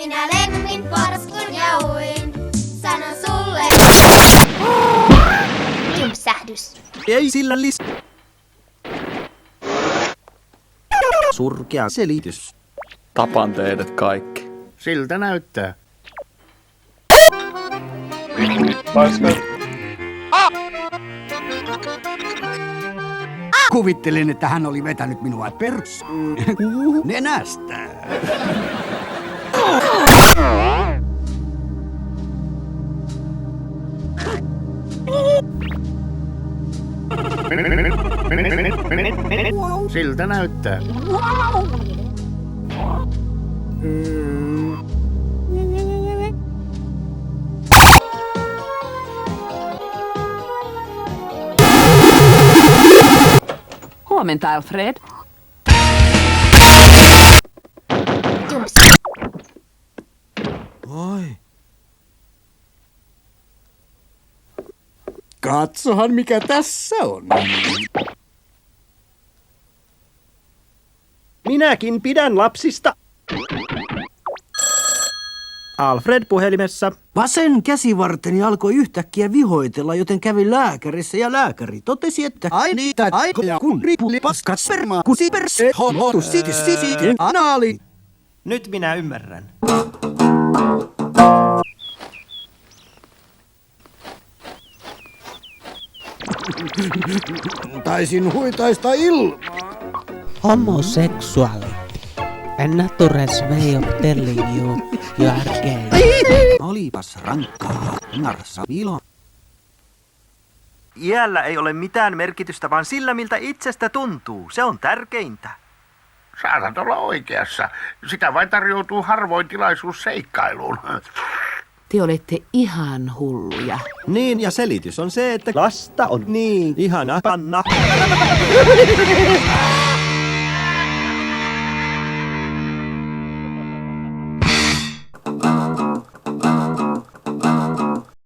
Minä lemmin porskun ja uin. Sanon sulle. Kympsähdys. Ei sillä surkea selitys. Tapan teidät kaikki. Siltä näyttää. Kuvittelin, että hän oli vetänyt minua nenästä. Siltä näyttää. Huomenta, Alfred. Oi. Katsohan, mikä tässä on. Minäkin pidän lapsista. Alfred puhelimessa. Vasen käsivarteni alkoi yhtäkkiä vihoitella, joten kävin lääkärissä ja lääkäri totesi, että ai niitä aikoja kun ripuli paskat spermaa kusi perse homotu sitin anaali. Nyt minä ymmärrän. Taisin huitaista ilmaa. Homosexuality. A natural way of telling you are gay. Olipas rankkaa, narsa vilo. Iällä ei ole mitään merkitystä, vaan sillä, miltä itsestä tuntuu. Se on tärkeintä. Saatat olla oikeassa. Sitä vain tarjoutuu harvoin tilaisuus seikkailuun. Te olette ihan hulluja. Niin, ja selitys on se, että lasta on niin ihana panna.